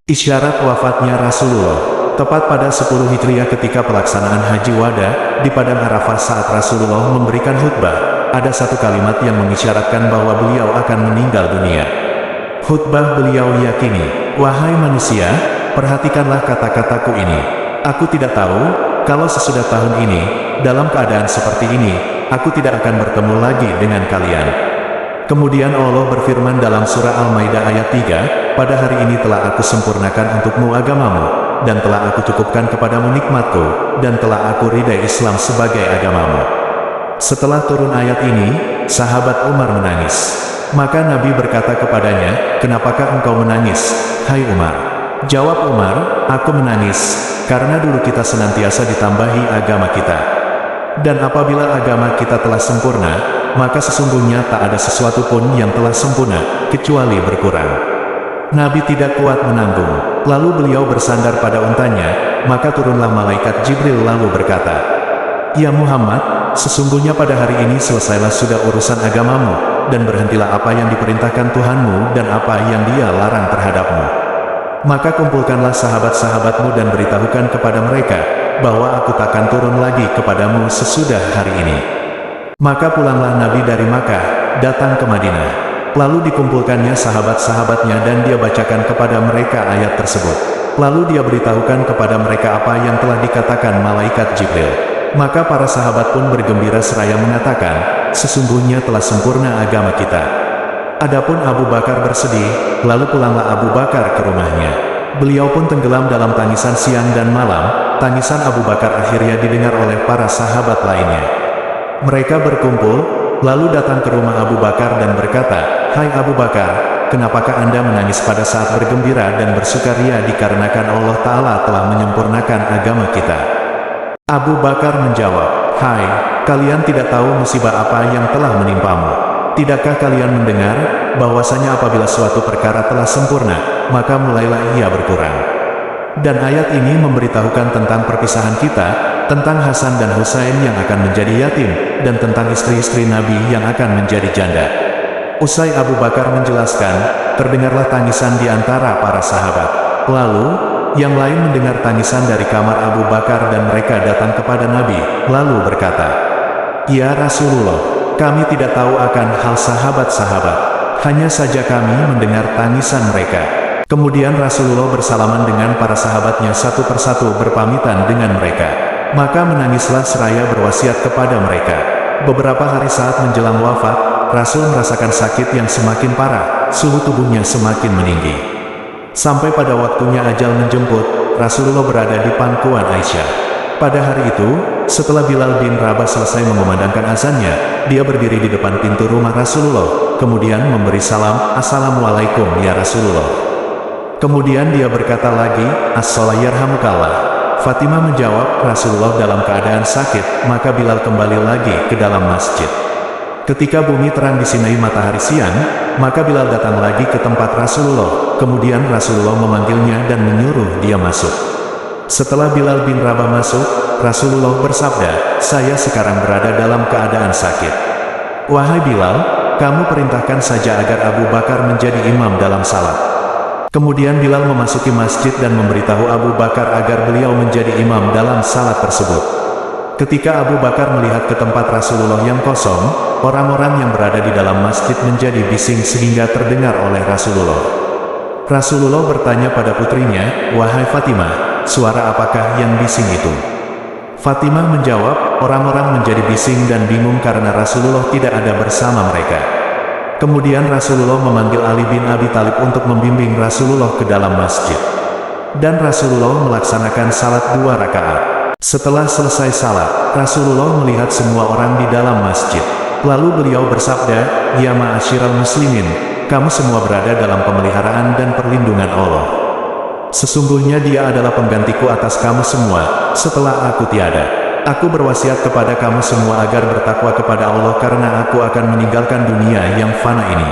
Isyarat wafatnya Rasulullah. Tepat pada 10 Hijriah ketika pelaksanaan Haji Wada, di Padang Arafah saat Rasulullah memberikan khutbah, ada satu kalimat yang mengisyaratkan bahwa beliau akan meninggal dunia. Khutbah beliau yakini, "Wahai manusia, perhatikanlah kata-kataku ini. Aku tidak tahu, kalau sesudah tahun ini, dalam keadaan seperti ini, aku tidak akan bertemu lagi dengan kalian." Kemudian Allah berfirman dalam surah Al-Maidah ayat 3, "Pada hari ini telah aku sempurnakan untukmu agamamu, dan telah aku cukupkan kepadamu nikmatku, dan telah aku ridai Islam sebagai agamamu." Setelah turun ayat ini, sahabat Umar menangis. Maka Nabi berkata kepadanya, "Kenapakah engkau menangis, hai Umar?" Jawab Umar, "Aku menangis, karena dulu kita senantiasa ditambahi agama kita. Dan apabila agama kita telah sempurna, maka sesungguhnya tak ada sesuatu pun yang telah sempurna, kecuali berkurang." Nabi tidak kuat menanggung, lalu beliau bersandar pada untanya, maka turunlah malaikat Jibril lalu berkata, "Ya Muhammad, sesungguhnya pada hari ini selesailah sudah urusan agamamu, dan berhentilah apa yang diperintahkan Tuhanmu dan apa yang Dia larang terhadapmu. Maka kumpulkanlah sahabat-sahabatmu dan beritahukan kepada mereka, bahwa aku takkan turun lagi kepadamu sesudah hari ini." Maka pulanglah Nabi dari Makkah, datang ke Madinah. Lalu dikumpulkannya sahabat-sahabatnya dan dia bacakan kepada mereka ayat tersebut. Lalu dia beritahukan kepada mereka apa yang telah dikatakan malaikat Jibril. Maka para sahabat pun bergembira seraya mengatakan, "Sesungguhnya telah sempurna agama kita." Adapun Abu Bakar bersedih, lalu pulanglah Abu Bakar ke rumahnya. Beliau pun tenggelam dalam tangisan siang dan malam. Tangisan Abu Bakar akhirnya didengar oleh para sahabat lainnya. Mereka berkumpul, lalu datang ke rumah Abu Bakar dan berkata, "Hai Abu Bakar, kenapakah Anda menangis pada saat bergembira dan bersukaria dikarenakan Allah Ta'ala telah menyempurnakan agama kita?" Abu Bakar menjawab, "Hai, kalian tidak tahu musibah apa yang telah menimpamu. Tidakkah kalian mendengar, bahwasanya apabila suatu perkara telah sempurna, maka mulailah ia berkurang. Dan ayat ini memberitahukan tentang perpisahan kita, tentang Hasan dan Husain yang akan menjadi yatim, dan tentang istri-istri Nabi yang akan menjadi janda." Usai Abu Bakar menjelaskan, terdengarlah tangisan di antara para sahabat. Lalu, yang lain mendengar tangisan dari kamar Abu Bakar dan mereka datang kepada Nabi, lalu berkata, "Ya Rasulullah, kami tidak tahu akan hal sahabat-sahabat. Hanya saja kami mendengar tangisan mereka." Kemudian Rasulullah bersalaman dengan para sahabatnya satu persatu berpamitan dengan mereka. Maka menangislah seraya berwasiat kepada mereka. Beberapa hari saat menjelang wafat, Rasul merasakan sakit yang semakin parah, suhu tubuhnya semakin meninggi. Sampai pada waktunya ajal menjemput, Rasulullah berada di pangkuan Aisyah. Pada hari itu, setelah Bilal bin Rabah selesai mengumandangkan azannya, dia berdiri di depan pintu rumah Rasulullah, kemudian memberi salam, "Assalamualaikum ya Rasulullah." Kemudian dia berkata lagi, "As-sholah yarhamukallah." Fatimah menjawab, "Rasulullah dalam keadaan sakit." Maka Bilal kembali lagi ke dalam masjid. Ketika bumi terang disinai matahari siang, maka Bilal datang lagi ke tempat Rasulullah. Kemudian Rasulullah memanggilnya dan menyuruh dia masuk. Setelah Bilal bin Rabah masuk, Rasulullah bersabda, "Saya sekarang berada dalam keadaan sakit. Wahai Bilal, kamu perintahkan saja agar Abu Bakar menjadi imam dalam salat." Kemudian Bilal memasuki masjid dan memberitahu Abu Bakar agar beliau menjadi imam dalam salat tersebut. Ketika Abu Bakar melihat ke tempat Rasulullah yang kosong, orang-orang yang berada di dalam masjid menjadi bising sehingga terdengar oleh Rasulullah. Rasulullah bertanya pada putrinya, "Wahai Fatimah, suara apakah yang bising itu?" Fatimah menjawab, "Orang-orang menjadi bising dan bingung karena Rasulullah tidak ada bersama mereka." Kemudian Rasulullah memanggil Ali bin Abi Thalib untuk membimbing Rasulullah ke dalam masjid. Dan Rasulullah melaksanakan salat 2 rakaat. Setelah selesai salat, Rasulullah melihat semua orang di dalam masjid. Lalu beliau bersabda, "Ya ma'asyiral muslimin, kamu semua berada dalam pemeliharaan dan perlindungan Allah. Sesungguhnya Dia adalah penggantiku atas kamu semua, setelah aku tiada. Aku berwasiat kepada kamu semua agar bertakwa kepada Allah karena aku akan meninggalkan dunia yang fana ini.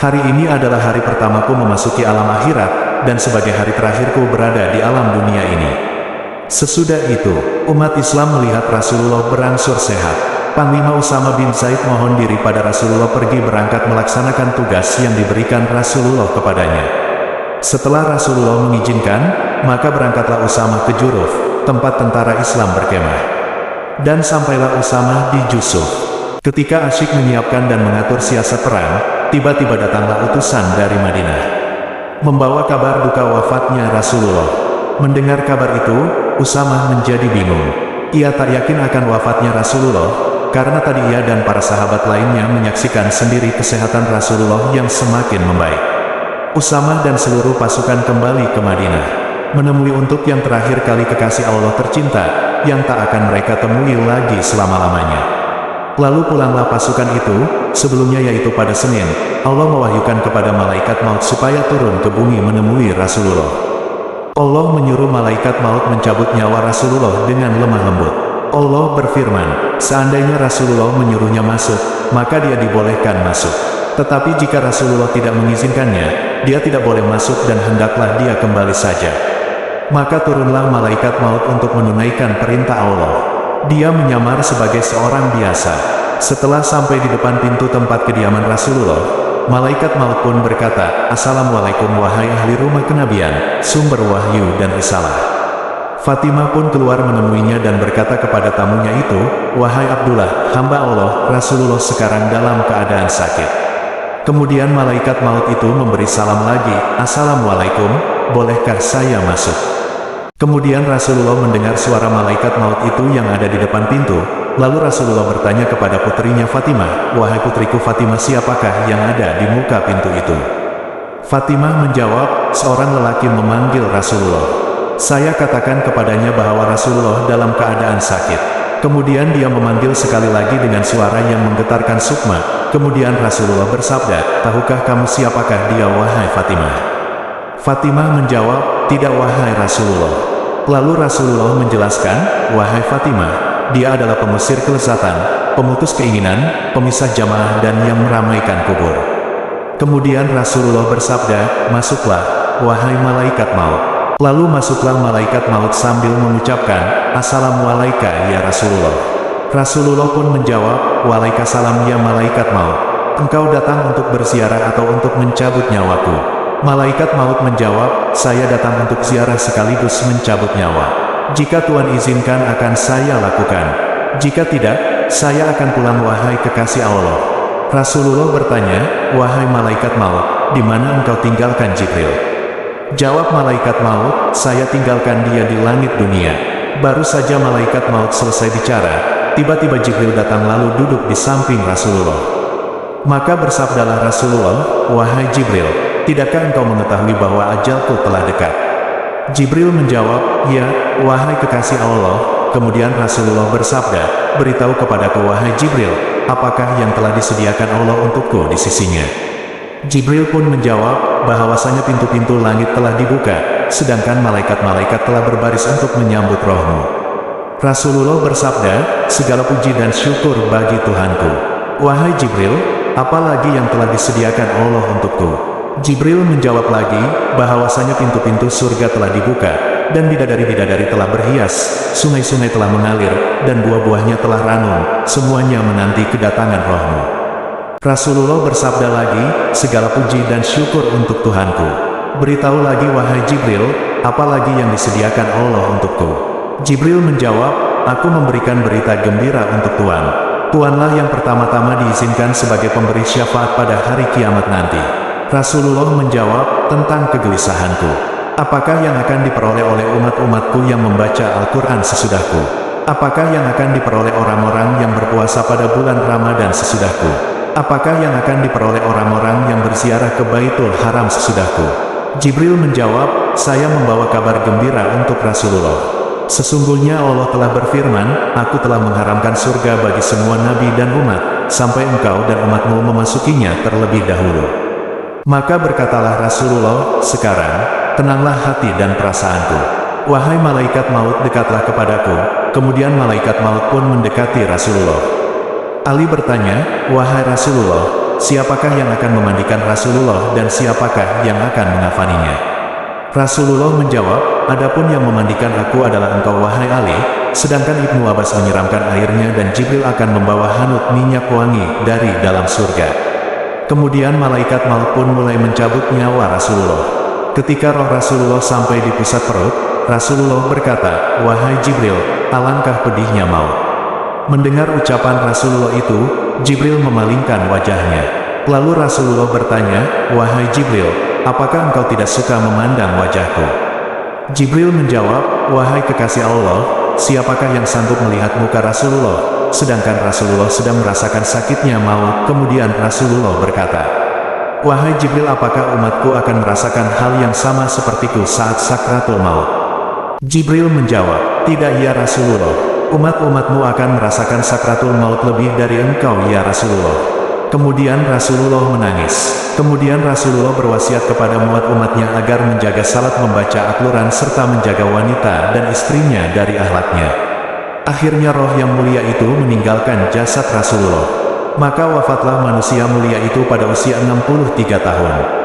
Hari ini adalah hari pertamaku memasuki alam akhirat, dan sebagai hari terakhirku berada di alam dunia ini." Sesudah itu, umat Islam melihat Rasulullah berangsur sehat. Panglima Usama bin Zaid mohon diri pada Rasulullah pergi berangkat melaksanakan tugas yang diberikan Rasulullah kepadanya. Setelah Rasulullah mengizinkan, maka berangkatlah Usamah ke Juruf, tempat tentara Islam berkemah. Dan sampailah Usamah di Jusuf. Ketika asyik menyiapkan dan mengatur siasat perang, tiba-tiba datanglah utusan dari Madinah, membawa kabar duka wafatnya Rasulullah. Mendengar kabar itu, Usamah menjadi bingung. Ia tak yakin akan wafatnya Rasulullah, karena tadi ia dan para sahabat lainnya menyaksikan sendiri kesehatan Rasulullah yang semakin membaik. Usamah dan seluruh pasukan kembali ke Madinah, menemui untuk yang terakhir kali kekasih Allah tercinta, yang tak akan mereka temui lagi selama-lamanya. Lalu pulanglah pasukan itu, sebelumnya yaitu pada Senin, Allah mewahyukan kepada malaikat maut supaya turun ke bumi menemui Rasulullah. Allah menyuruh malaikat maut mencabut nyawa Rasulullah dengan lemah lembut. Allah berfirman, seandainya Rasulullah menyuruhnya masuk, maka dia dibolehkan masuk. Tetapi jika Rasulullah tidak mengizinkannya, dia tidak boleh masuk dan hendaklah dia kembali saja. Maka turunlah malaikat maut untuk menunaikan perintah Allah. Dia menyamar sebagai seorang biasa. Setelah sampai di depan pintu tempat kediaman Rasulullah, malaikat maut pun berkata, Assalamualaikum wahai ahli rumah kenabian, sumber wahyu dan risalah. Fatimah pun keluar menemuinya dan berkata kepada tamunya itu, wahai Abdullah, hamba Allah, Rasulullah sekarang dalam keadaan sakit. Kemudian malaikat maut itu memberi salam lagi, Assalamualaikum, bolehkah saya masuk? Kemudian Rasulullah mendengar suara malaikat maut itu yang ada di depan pintu, lalu Rasulullah bertanya kepada putrinya Fatimah, wahai putriku Fatimah, siapakah yang ada di muka pintu itu? Fatimah menjawab, seorang lelaki memanggil Rasulullah. Saya katakan kepadanya bahwa Rasulullah dalam keadaan sakit. Kemudian dia memanggil sekali lagi dengan suara yang menggetarkan sukma. Kemudian Rasulullah bersabda, tahukah kamu siapakah dia wahai Fatimah? Fatimah menjawab, tidak wahai Rasulullah. Lalu Rasulullah menjelaskan, wahai Fatimah, dia adalah pengusir kelezatan, pemutus keinginan, pemisah jamaah dan yang meramaikan kubur. Kemudian Rasulullah bersabda, masuklah, wahai malaikat maut. Lalu masuklah malaikat maut sambil mengucapkan, Assalamualaikum ya Rasulullah. Rasulullah pun menjawab, Waalaikumsalam ya malaikat maut. Engkau datang untuk berziarah atau untuk mencabut nyawaku? Malaikat maut menjawab, saya datang untuk ziarah sekaligus mencabut nyawa. Jika Tuhan izinkan akan saya lakukan. Jika tidak, saya akan pulang wahai kekasih Allah. Rasulullah bertanya, wahai malaikat maut, di mana engkau tinggalkan Jibril? Jawab malaikat maut, saya tinggalkan dia di langit dunia. Baru saja malaikat maut selesai bicara, tiba-tiba Jibril datang lalu duduk di samping Rasulullah. Maka bersabdalah Rasulullah, wahai Jibril, tidakkah engkau mengetahui bahwa ajalku telah dekat? Jibril menjawab, ya, wahai kekasih Allah. Kemudian Rasulullah bersabda, beritahu kepadaku wahai Jibril, apakah yang telah disediakan Allah untukku di sisinya? Jibril pun menjawab, bahwasanya pintu-pintu langit telah dibuka, sedangkan malaikat-malaikat telah berbaris untuk menyambut rohmu. Rasulullah bersabda, segala puji dan syukur bagi Tuhanku. Wahai Jibril, apalagi yang telah disediakan Allah untukku? Jibril menjawab lagi, bahwasanya pintu-pintu surga telah dibuka, dan bidadari-bidadari telah berhias, sungai-sungai telah mengalir, dan buah-buahnya telah ranum, semuanya menanti kedatangan rohmu. Rasulullah bersabda lagi, segala puji dan syukur untuk Tuhanku. Beritahu lagi wahai Jibril, apalagi yang disediakan Allah untukku? Jibril menjawab, aku memberikan berita gembira untuk Tuhan. Tuhanlah yang pertama-tama diizinkan sebagai pemberi syafaat pada hari kiamat nanti. Rasulullah menjawab, tentang kegelisahanku. Apakah yang akan diperoleh oleh umat-umatku yang membaca Al-Quran sesudahku? Apakah yang akan diperoleh orang-orang yang berpuasa pada bulan Ramadan sesudahku? Apakah yang akan diperoleh orang-orang yang berziarah ke Baitul Haram sesudahku? Jibril menjawab, saya membawa kabar gembira untuk Rasulullah. Sesungguhnya Allah telah berfirman, aku telah mengharamkan surga bagi semua nabi dan umat, sampai engkau dan umatmu memasukinya terlebih dahulu. Maka berkatalah Rasulullah, sekarang, tenanglah hati dan perasaanku. Wahai malaikat maut, dekatlah kepadaku. Kemudian malaikat maut pun mendekati Rasulullah. Ali bertanya, wahai Rasulullah, siapakah yang akan memandikan Rasulullah dan siapakah yang akan mengafaninya? Rasulullah menjawab, adapun yang memandikan aku adalah engkau wahai Ali, sedangkan Ibnu Abbas menyiramkan airnya dan Jibril akan membawa hanut minyak wangi dari dalam surga. Kemudian malaikat maut pun mulai mencabut nyawa Rasulullah. Ketika roh Rasulullah sampai di pusat perut, Rasulullah berkata, "Wahai Jibril, alangkah pedihnya maut." Mendengar ucapan Rasulullah itu, Jibril memalingkan wajahnya. Lalu Rasulullah bertanya, "Wahai Jibril, apakah engkau tidak suka memandang wajahku?" Jibril menjawab, "Wahai kekasih Allah, siapakah yang sanggup melihat muka Rasulullah?" Sedangkan Rasulullah sedang merasakan sakitnya maut. Kemudian Rasulullah berkata, "Wahai Jibril, apakah umatku akan merasakan hal yang sama sepertiku saat sakratul maut?" Jibril menjawab, "Tidak ya Rasulullah. Umat-umatmu akan merasakan sakratul maut lebih dari engkau ya Rasulullah." Kemudian Rasulullah menangis. Kemudian Rasulullah berwasiat kepada umat-umatnya agar menjaga salat, membaca Al-Quran, serta menjaga wanita dan istrinya dari akhlaknya. Akhirnya roh yang mulia itu meninggalkan jasad Rasulullah. Maka wafatlah manusia mulia itu pada usia 63 tahun.